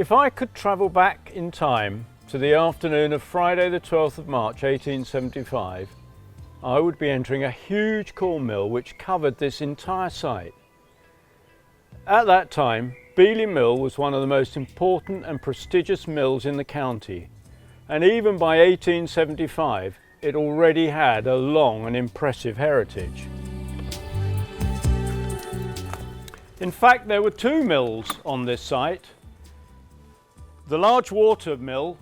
If I could travel back in time to the afternoon of Friday the 12th of March 1875, I would be entering a huge corn mill which covered this entire site. At that time, Beeleigh Mill was one of the most important and prestigious mills in the county, and even by 1875 it already had a long and impressive heritage. In fact, there were two mills on this site. The large water mill,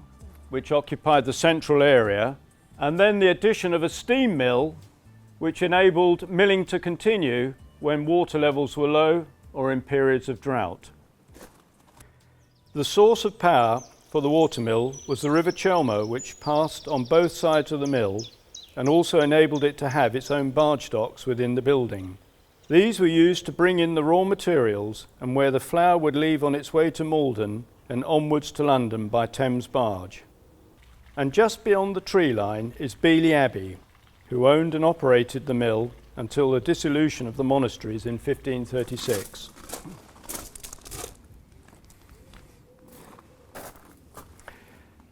which occupied the central area, and then the addition of a steam mill, which enabled milling to continue when water levels were low or in periods of drought. The source of power for the water mill was the River Chelmo, which passed on both sides of the mill and also enabled it to have its own barge docks within the building. These were used to bring in the raw materials and where the flour would leave on its way to Malden and onwards to London by Thames barge. And just beyond the tree line is Beeleigh Abbey, who owned and operated the mill until the dissolution of the monasteries in 1536.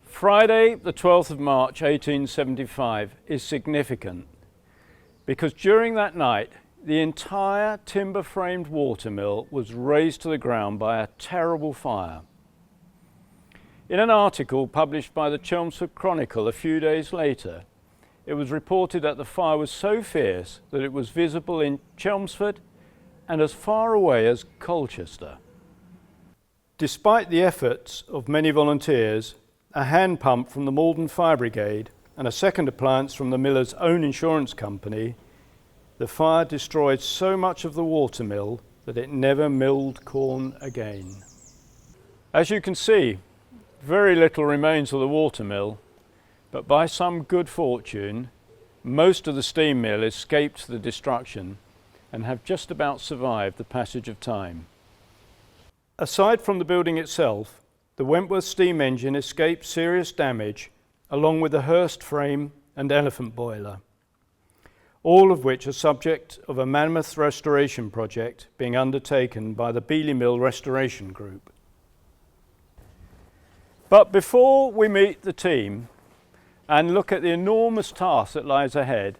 Friday, the 12th of March 1875 is significant because during that night the entire timber-framed watermill was razed to the ground by a terrible fire. In an article published by the Chelmsford Chronicle a few days later, it was reported that the fire was so fierce that it was visible in Chelmsford and as far away as Colchester. Despite the efforts of many volunteers, a hand pump from the Malden Fire Brigade and a second appliance from the miller's own insurance company, the fire destroyed so much of the watermill that it never milled corn again. As you can see, very little remains of the watermill, but by some good fortune, most of the steam mill escaped the destruction and have just about survived the passage of time. Aside from the building itself, the Wentworth steam engine escaped serious damage, along with the Hurst frame and elephant boiler, all of which are subject of a mammoth restoration project being undertaken by the Beeleigh Mill Restoration Group. But before we meet the team and look at the enormous task that lies ahead,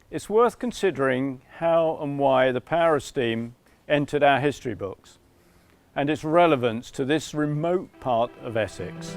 it's worth considering how and why the power of steam entered our history books and its relevance to this remote part of Essex.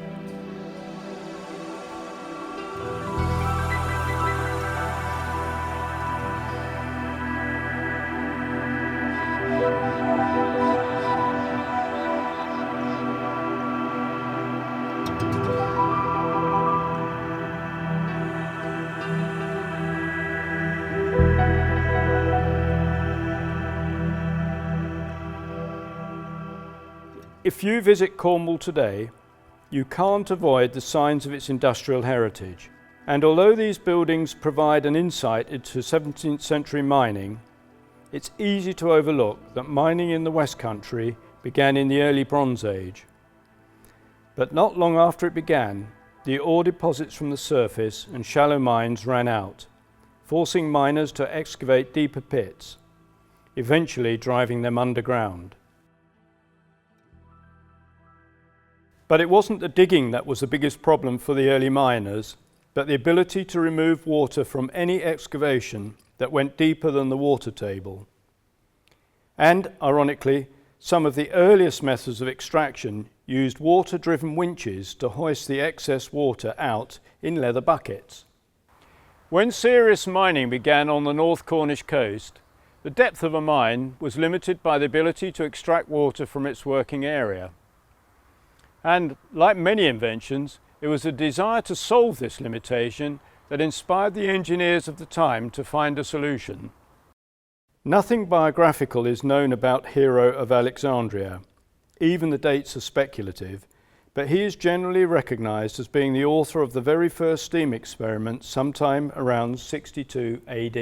If you visit Cornwall today, you can't avoid the signs of its industrial heritage. And although these buildings provide an insight into 17th century mining, it's easy to overlook that mining in the West Country began in the early Bronze Age. But not long after it began, the ore deposits from the surface and shallow mines ran out, forcing miners to excavate deeper pits, eventually driving them underground. But it wasn't the digging that was the biggest problem for the early miners, but the ability to remove water from any excavation that went deeper than the water table. And, ironically, some of the earliest methods of extraction used water-driven winches to hoist the excess water out in leather buckets. When serious mining began on the North Cornish coast, the depth of a mine was limited by the ability to extract water from its working area. And, like many inventions, it was a desire to solve this limitation that inspired the engineers of the time to find a solution. Nothing biographical is known about Hero of Alexandria. Even the dates are speculative, but he is generally recognised as being the author of the very first steam experiment sometime around 62 AD.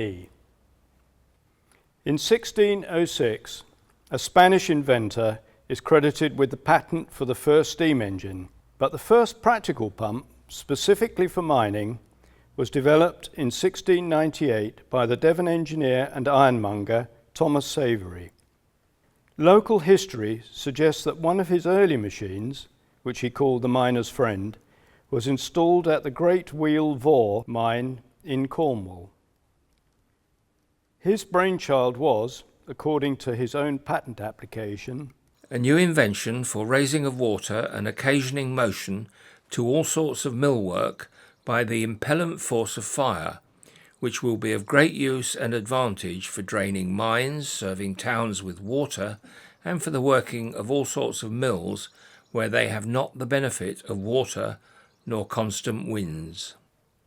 In 1606, a Spanish inventor is credited with the patent for the first steam engine, but the first practical pump, specifically for mining, was developed in 1698 by the Devon engineer and ironmonger Thomas Savery. Local history suggests that one of his early machines which he called the miner's friend, was installed at the Great Wheel Vore mine in Cornwall. His brainchild was, according to his own patent application, a new invention for raising of water and occasioning motion to all sorts of millwork by the impellent force of fire, which will be of great use and advantage for draining mines, serving towns with water, and for the working of all sorts of mills where they have not the benefit of water nor constant winds.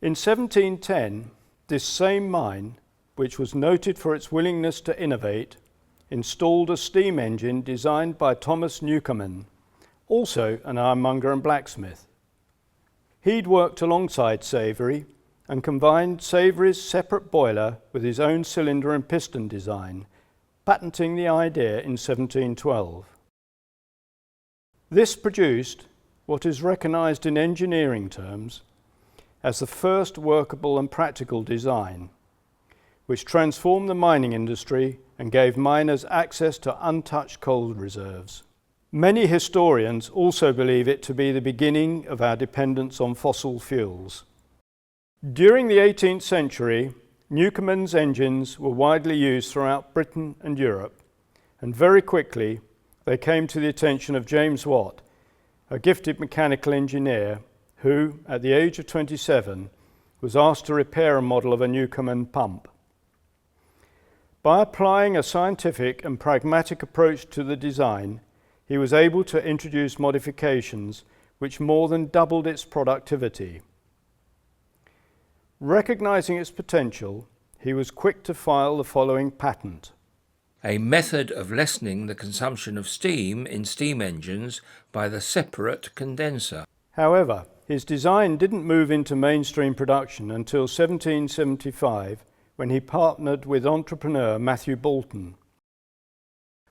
In 1710, this same mine, which was noted for its willingness to innovate, installed a steam engine designed by Thomas Newcomen, also an ironmonger and blacksmith. He'd worked alongside Savery and combined Savery's separate boiler with his own cylinder and piston design, patenting the idea in 1712. This produced what is recognised in engineering terms as the first workable and practical design, which transformed the mining industry and gave miners access to untouched coal reserves. Many historians also believe it to be the beginning of our dependence on fossil fuels. During the 18th century, Newcomen's engines were widely used throughout Britain and Europe, and very quickly they came to the attention of James Watt, a gifted mechanical engineer who, at the age of 27, was asked to repair a model of a Newcomen pump. By applying a scientific and pragmatic approach to the design, he was able to introduce modifications which more than doubled its productivity. Recognizing its potential, he was quick to file the following patent: a method of lessening the consumption of steam in steam engines by the separate condenser. However, his design didn't move into mainstream production until 1775, when he partnered with entrepreneur Matthew Boulton.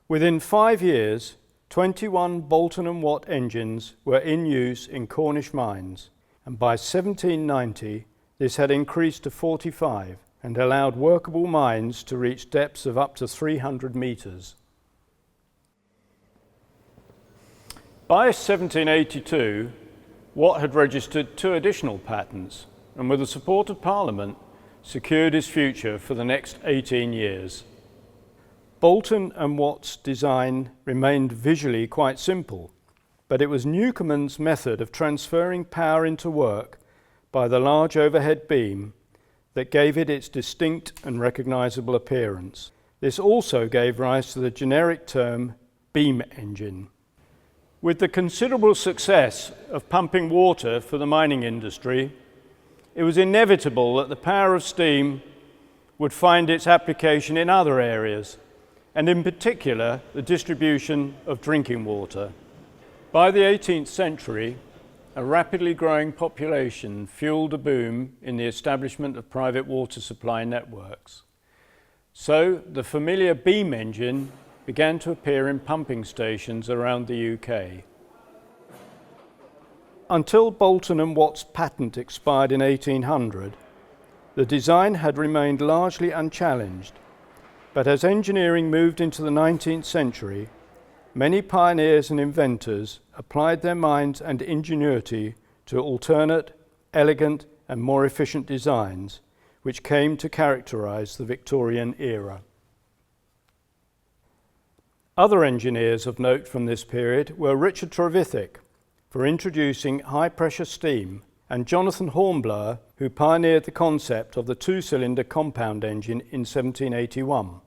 Within 5 years, 21 Boulton & Watt engines were in use in Cornish mines, and by 1790 this had increased to 45 and allowed workable mines to reach depths of up to 300 metres. By 1782, Watt had registered 2 additional patents, and with the support of Parliament, secured his future for the next 18 years. Boulton & Watt's design remained visually quite simple, but it was Newcomen's method of transferring power into work by the large overhead beam that gave it its distinct and recognisable appearance. This also gave rise to the generic term beam engine. With the considerable success of pumping water for the mining industry, it was inevitable that the power of steam would find its application in other areas, and in particular the distribution of drinking water. By the 18th century, a rapidly growing population fueled a boom in the establishment of private water supply networks. So the familiar beam engine began to appear in pumping stations around the UK. Until Boulton & Watt's patent expired in 1800, the design had remained largely unchallenged, but as engineering moved into the 19th century, many pioneers and inventors applied their minds and ingenuity to alternate, elegant, and more efficient designs, which came to characterize the Victorian era. Other engineers of note from this period were Richard Trevithick, for introducing high-pressure steam, and Jonathan Hornblower, who pioneered the concept of the 2-cylinder compound engine in 1781.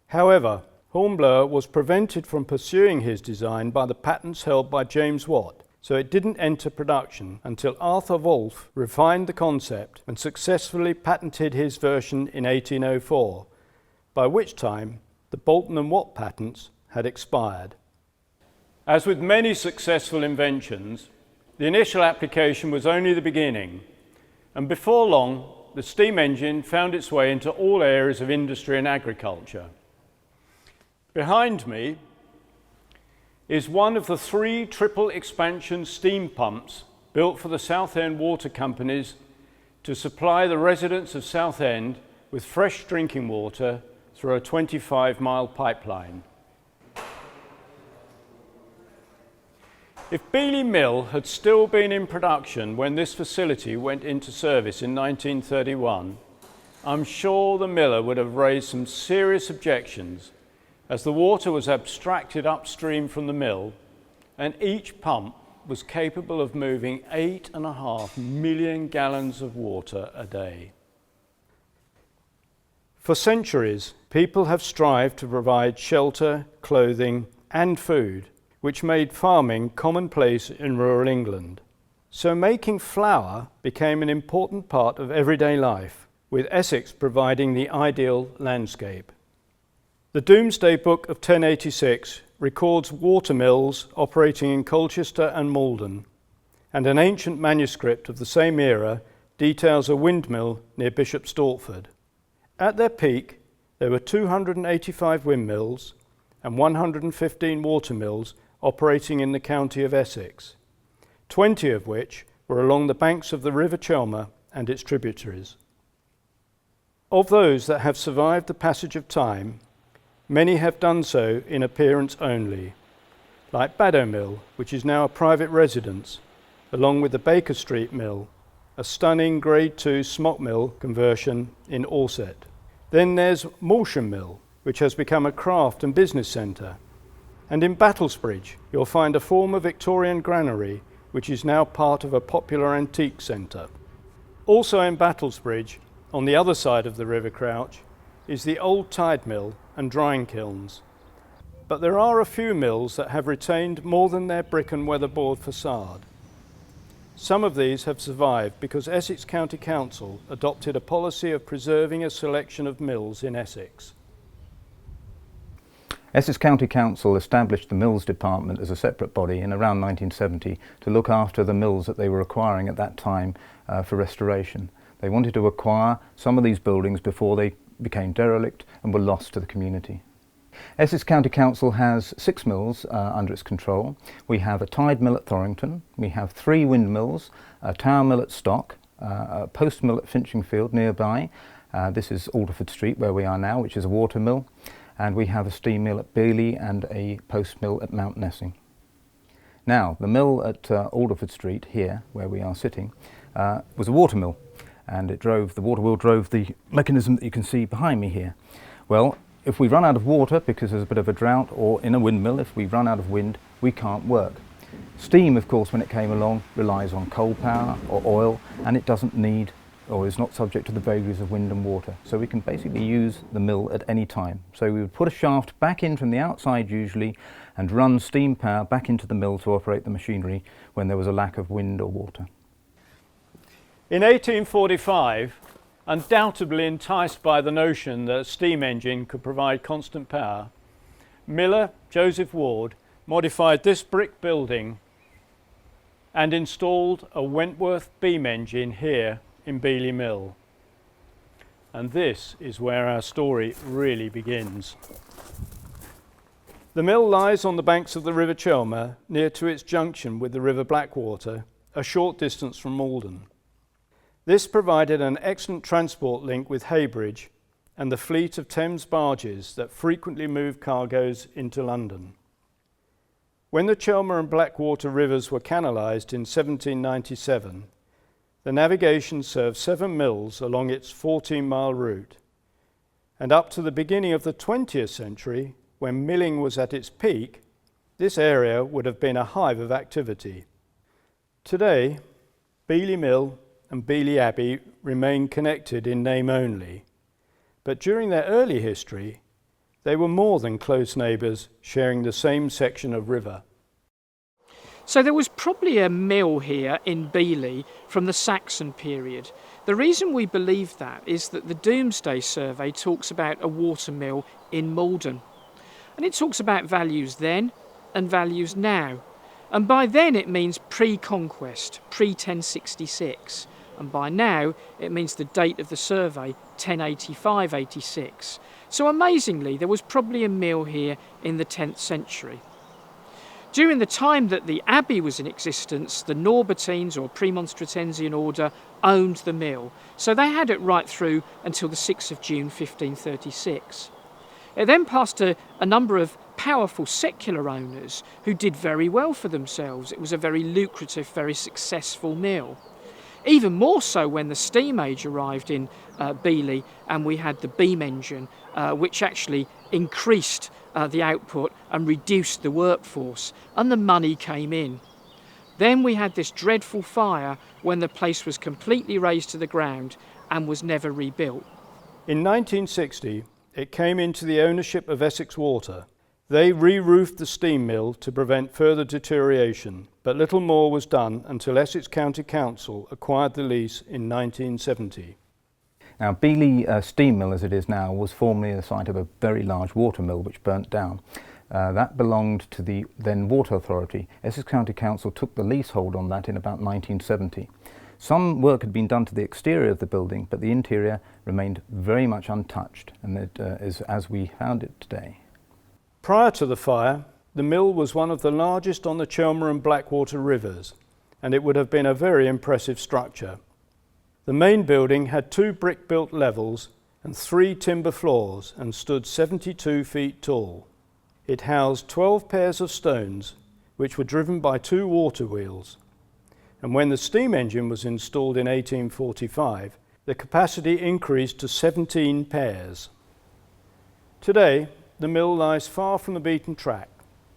However, Hornblower was prevented from pursuing his design by the patents held by James Watt, so it didn't enter production until Arthur Wolff refined the concept and successfully patented his version in 1804, by which time the Boulton & Watt patents had expired. As with many successful inventions, the initial application was only the beginning, and before long, the steam engine found its way into all areas of industry and agriculture. Behind me is one of the 3 triple expansion steam pumps built for the Southend water companies to supply the residents of Southend with fresh drinking water through a 25-mile pipeline. If Beeleigh Mill had still been in production when this facility went into service in 1931, I'm sure the miller would have raised some serious objections, as the water was abstracted upstream from the mill and each pump was capable of moving 8.5 million gallons of water a day. For centuries, people have strived to provide shelter, clothing and food, which made farming commonplace in rural England. So making flour became an important part of everyday life, with Essex providing the ideal landscape. The Domesday Book of 1086 records water mills operating in Colchester and Malden, and an ancient manuscript of the same era details a windmill near Bishop Stortford. At their peak, there were 285 windmills and 115 water mills operating in the county of Essex, 20 of which were along the banks of the River Chelmer and its tributaries. Of those that have survived the passage of time, many have done so in appearance only, like Beeleigh Mill, which is now a private residence, along with the Baker Street Mill, a stunning Grade II smock mill conversion in Alset. Then there's Malsham Mill, which has become a craft and business centre. And in Battlesbridge, you'll find a former Victorian granary, which is now part of a popular antique centre. Also in Battlesbridge, on the other side of the River Crouch, is the old tide mill and drying kilns. But there are a few mills that have retained more than their brick and weatherboard facade. Some of these have survived because Essex County Council adopted a policy of preserving a selection of mills in Essex. Essex County Council established the Mills Department as a separate body in around 1970 to look after the mills that they were acquiring at that time for restoration. They wanted to acquire some of these buildings before they became derelict and were lost to the community. Essex County Council has 6 mills under its control. We have a tide mill at Thorrington, we have 3 windmills, a tower mill at Stock, a post mill at Finchingfield nearby. This is Alderford Street where we are now, which is a water mill. And we have a steam mill at Beeleigh and a post mill at Mount Nessing. Now, the mill at Alderford Street here, where we are sitting, was a water mill, and the water wheel drove the mechanism that you can see behind me here. Well, if we run out of water because there's a bit of a drought, or in a windmill, if we run out of wind, we can't work. Steam, of course, when it came along, relies on coal power or oil, and it doesn't need or is not subject to the vagaries of wind and water. So we can basically use the mill at any time. So we would put a shaft back in from the outside usually and run steam power back into the mill to operate the machinery when there was a lack of wind or water. In 1845, undoubtedly enticed by the notion that a steam engine could provide constant power, miller Joseph Ward modified this brick building and installed a Wentworth beam engine here in Beeleigh Mill. And this is where our story really begins. The mill lies on the banks of the River Chelmer, near to its junction with the River Blackwater, a short distance from Malden. This provided an excellent transport link with Heybridge and the fleet of Thames barges that frequently moved cargoes into London. When the Chelmer and Blackwater rivers were canalised in 1797, the navigation served 7 mills along its 14-mile route, and up to the beginning of the 20th century, when milling was at its peak, this area would have been a hive of activity. Today, Beeleigh Mill and Beeleigh Abbey remain connected in name only, but during their early history, they were more than close neighbours sharing the same section of river. So there was probably a mill here in Beeleigh from the Saxon period. The reason we believe that is that the Domesday survey talks about a water mill in Malden. And it talks about values then and values now. And by then it means pre-conquest, pre-1066. And by now it means the date of the survey, 1085-86. So amazingly, there was probably a mill here in the 10th century. During the time that the abbey was in existence, the Norbertines or Premonstratensian order owned the mill, so they had it right through until the 6th of June 1536. It then passed to a number of powerful secular owners who did very well for themselves. It was a very lucrative, very successful mill. Even more so when the steam age arrived in Beeleigh and we had the beam engine, which actually increased the output and reduced the workforce, and the money came in. Then we had this dreadful fire when the place was completely razed to the ground and was never rebuilt. In 1960, it came into the ownership of Essex Water. They re-roofed the steam mill to prevent further deterioration, but little more was done until Essex County Council acquired the lease in 1970. Now, Beeleigh steam mill, as it is now, was formerly the site of a very large water mill which burnt down. That belonged to the then Water Authority. Essex County Council took the leasehold on that in about 1970. Some work had been done to the exterior of the building, but the interior remained very much untouched, and it is as we found it today. Prior to the fire, the mill was one of the largest on the Chelmer and Blackwater rivers, and it would have been a very impressive structure. The main building had 2 brick-built levels and 3 timber floors and stood 72 feet tall. It housed 12 pairs of stones, which were driven by 2 water wheels. And when the steam engine was installed in 1845, the capacity increased to 17 pairs. Today, the mill lies far from the beaten track,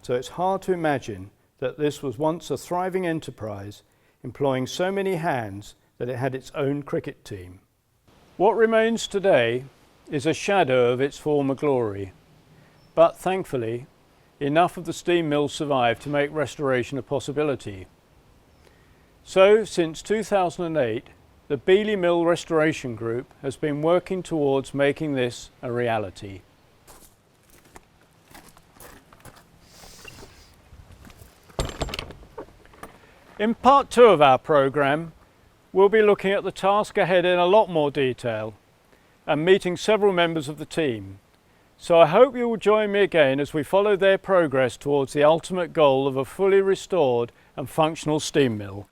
so it's hard to imagine that this was once a thriving enterprise, employing so many hands that it had its own cricket team. What remains today is a shadow of its former glory, but thankfully, enough of the steam mill survived to make restoration a possibility. So, since 2008, the Beeleigh Mill Restoration Group has been working towards making this a reality. In part 2 of our programme, we'll be looking at the task ahead in a lot more detail and meeting several members of the team. So I hope you will join me again as we follow their progress towards the ultimate goal of a fully restored and functional steam mill.